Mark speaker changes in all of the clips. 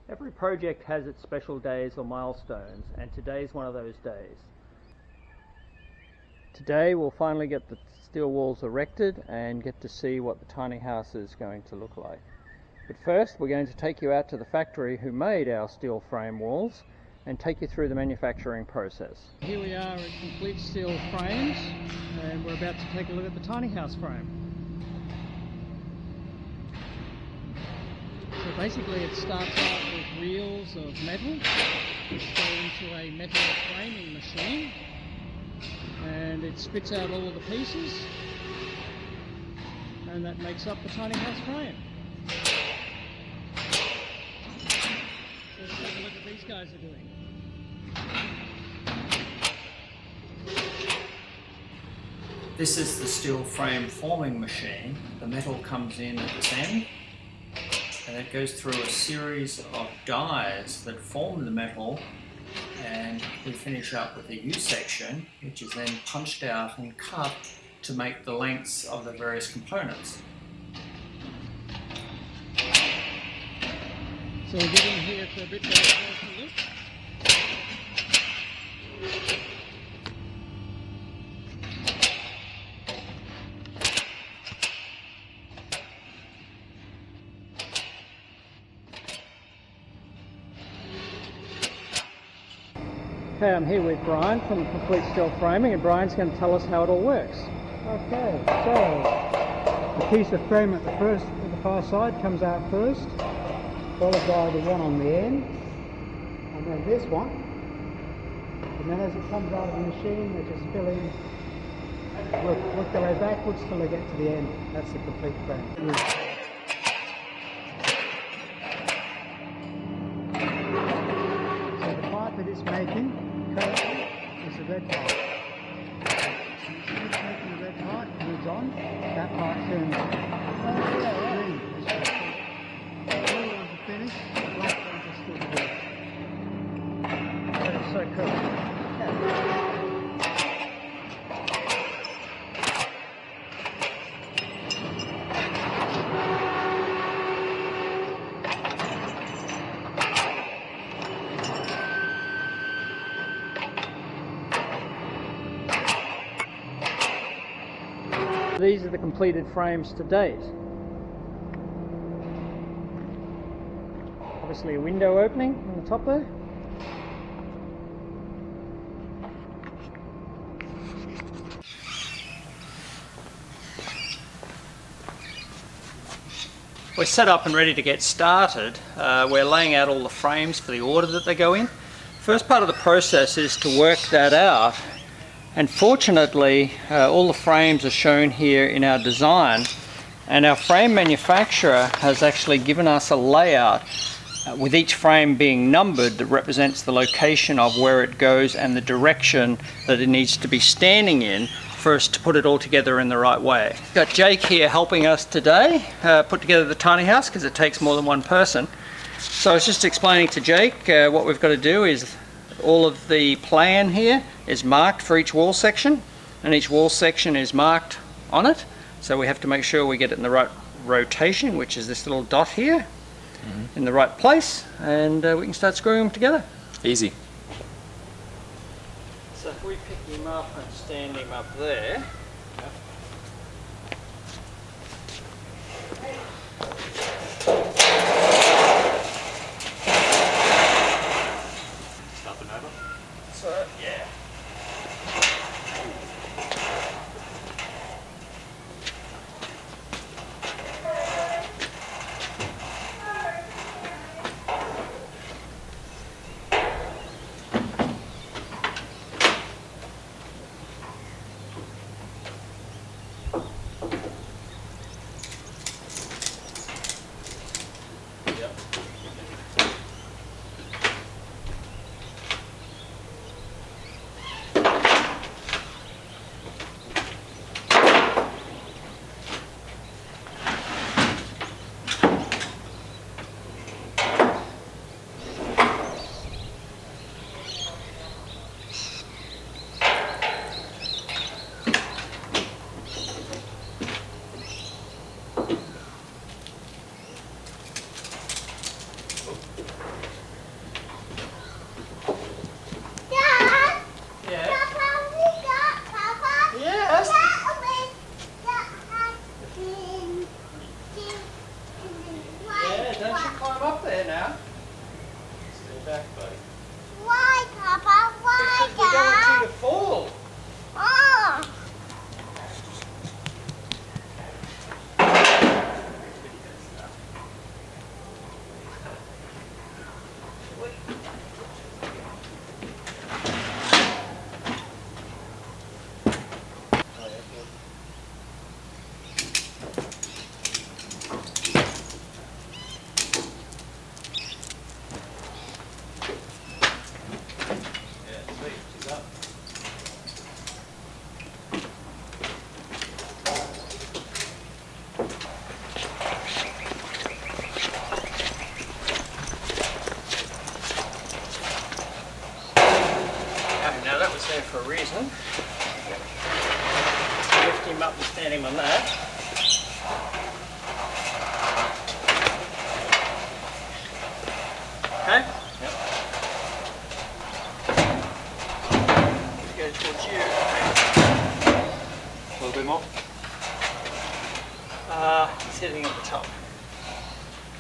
Speaker 1: Every project has its special days or milestones, and today's one of those days. Today we'll finally get the steel walls erected and get to see what the tiny house is going to look like. But first we're going to take you out to the factory who made our steel frame walls and take you through the manufacturing process. Here we are at Complete Steel Frames, and we're about to take a look at the tiny house frame. So basically it starts out with reels of metal which go into a metal framing machine, and it spits out all of the pieces, and that makes up the tiny house frame. So let's take a look at what these guys are doing.
Speaker 2: This is the steel frame forming machine. The metal comes in at this end, and it goes through a series of dies that form the metal, and we finish up with a U-section, which is then punched out and cut to make the lengths of the various components.
Speaker 1: So we'll get in here for a bit more closer look. Okay, I'm here with Brian from Complete Steel Framing, and Brian's going to tell us how it all works.
Speaker 3: Okay, so the piece of frame at the far side comes out first, followed by the one on the end, and then this one. And then as it comes out of the machine, they just fill in, work their way backwards till they get to the end. That's the complete frame. So the part that it's making currently is the red part. It's making the red part, moves on, that part turns green. The blue ones are finished, the black ones are still to do.
Speaker 1: That is so cool. These are the completed frames to date. Obviously a window opening on the top there. We're set up and ready to get started. We're laying out all the frames for the order that they go in. First part of the process is to work that out, and fortunately all the frames are shown here in our design, and our frame manufacturer has actually given us a layout with each frame being numbered that represents the location of where it goes and the direction that it needs to be standing in for us to put it all together in the right way. Got Jake here helping us today put together the tiny house, because it takes more than one person. So I was just explaining to Jake what we've got to do is all of the plan here is marked for each wall section, and each wall section is marked on it, so we have to make sure we get it in the right rotation, which is this little dot here, in the right place, and we can start screwing them together.
Speaker 4: Easy.
Speaker 1: So if we pick him up and stand him up there,
Speaker 4: Nothing over?
Speaker 1: so yeah. back, buddy.
Speaker 4: Why, Papa? Why,
Speaker 1: Because we don't want
Speaker 4: Dad?
Speaker 1: you to fall.
Speaker 4: Oh.
Speaker 1: Now that was there for a reason. Lift him up and stand him on that. Okay? Yep. Go towards you.
Speaker 5: A little bit more.
Speaker 1: Sitting at the top.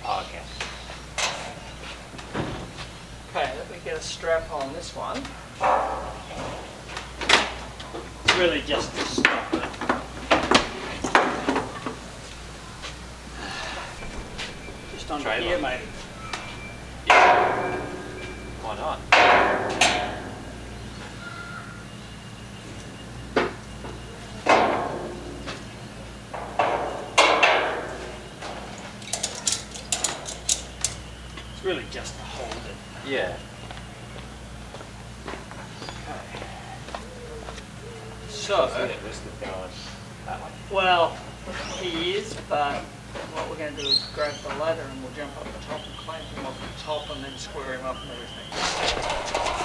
Speaker 5: Oh, okay.
Speaker 1: Okay, let me get a strap on this one. It's really just to stop it. Just on
Speaker 5: Trailer.
Speaker 1: here, maybe.
Speaker 5: Why not?
Speaker 1: It's really just to hold it.
Speaker 5: Yeah.
Speaker 1: So,
Speaker 5: It was the going that way.
Speaker 1: well, he is, but what we're going to do is grab the ladder and we'll jump up the top and clamp him off the top and then square him up and everything.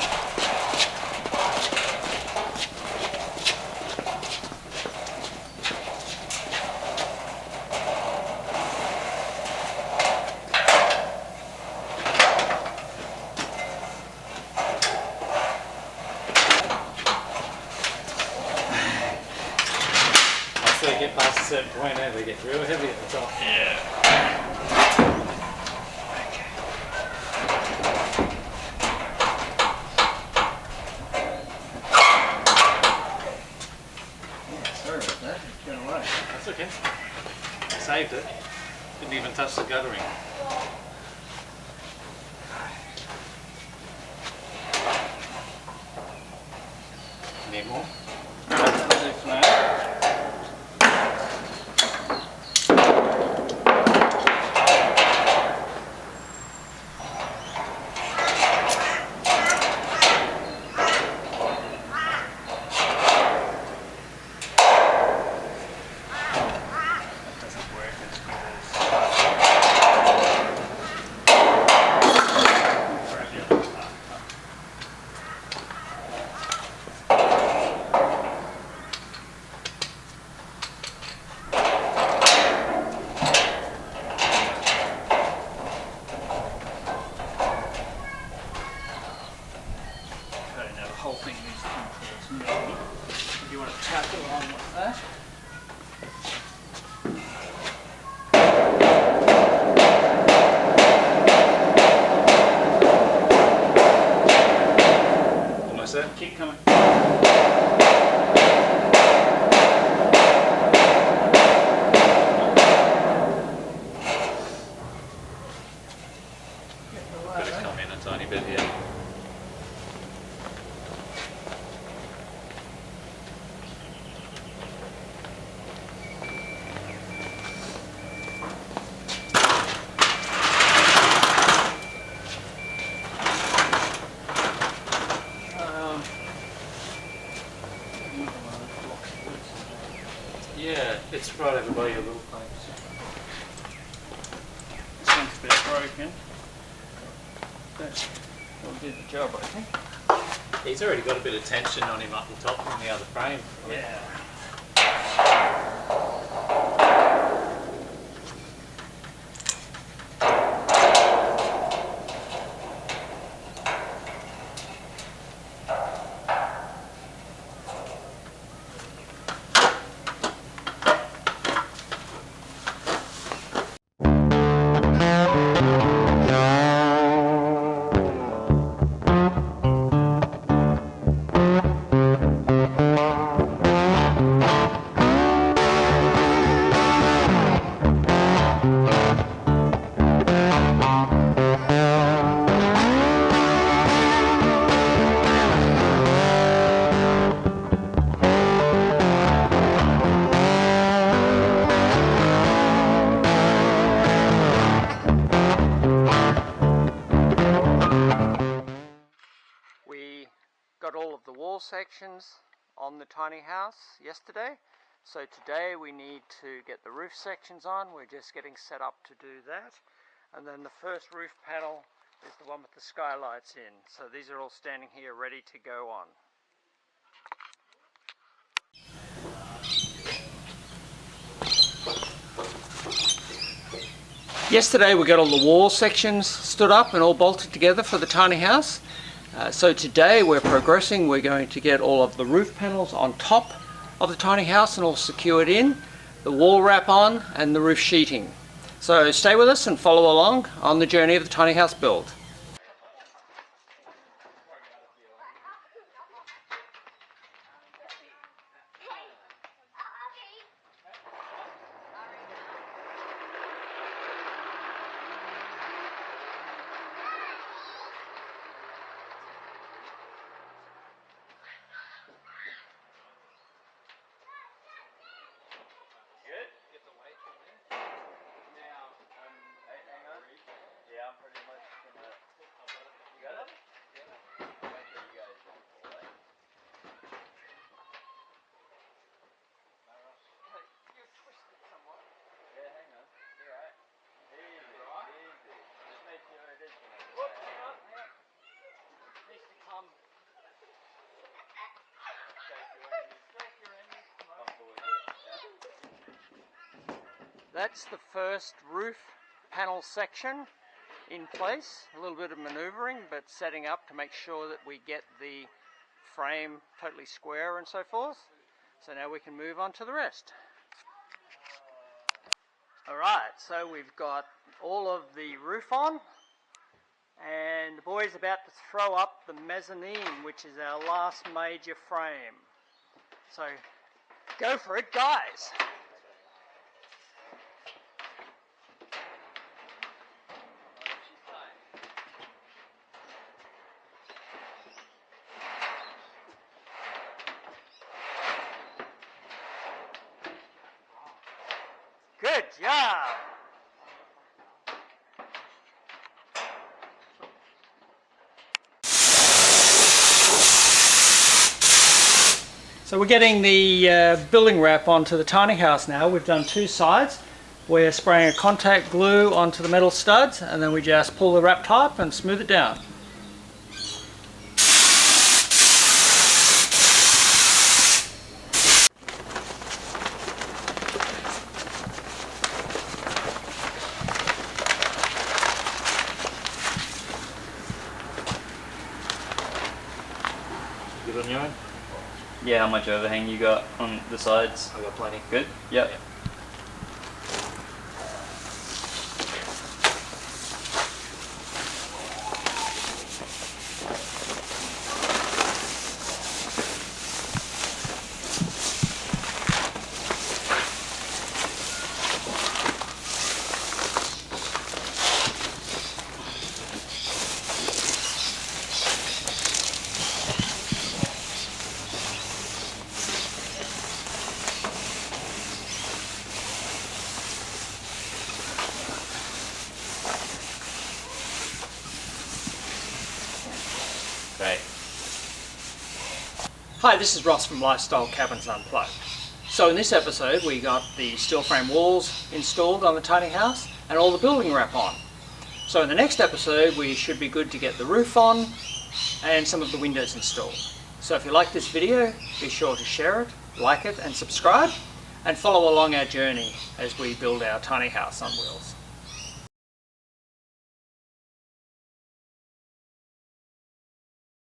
Speaker 5: Once they get past a certain point, they get real heavy at the top.
Speaker 1: Sorry about that, it's going away.
Speaker 5: That's okay. Saved it. Didn't even touch the guttering. Need more?
Speaker 1: That'll do for now. Okay, now the whole thing needs to come towards me. If you want to tap along like that.
Speaker 5: Almost there?
Speaker 1: Keep coming.
Speaker 5: Could have come in a tiny bit here. Yeah, it's right over by your little pipes.
Speaker 1: This one's a bit broken. That will do the job, I think.
Speaker 5: He's already got a bit of tension on him up the top from the other frame.
Speaker 1: Yeah. sections on the tiny house yesterday. So today we need to get the roof sections on. We're just getting set up to do that. And then the first roof panel is the one with the skylights in. So these are all standing here ready to go on. Yesterday we got all the wall sections stood up and all bolted together for the tiny house. So today we're progressing. We're going to get all of the roof panels on top of the tiny house and all secured in, the wall wrap on and the roof sheeting. So stay with us and follow along on the journey of the tiny house build. That's the first roof panel section in place. A little bit of maneuvering, but setting up to make sure that we get the frame totally square and so forth. So now we can move on to the rest. Alright, so we've got all of the roof on, and the boy's about to throw up the mezzanine, which is our last major frame. So go for it, guys! Good job! So we're getting the building wrap onto the tiny house now. We've done two sides. We're spraying a contact glue onto the metal studs, and then we just pull the wrap top and smooth it down.
Speaker 5: Good on your own?
Speaker 6: Yeah, how much overhang you got on the sides?
Speaker 5: I got plenty.
Speaker 6: Good? Yep.
Speaker 5: Great.
Speaker 1: Hi, this is Ross from Lifestyle Cabins Unplugged. So in this episode we got the steel frame walls installed on the tiny house and all the building wrap on. So in the next episode we should be good to get the roof on and some of the windows installed. So if you like this video, be sure to share it, like it and subscribe, and follow along our journey as we build our tiny house on wheels.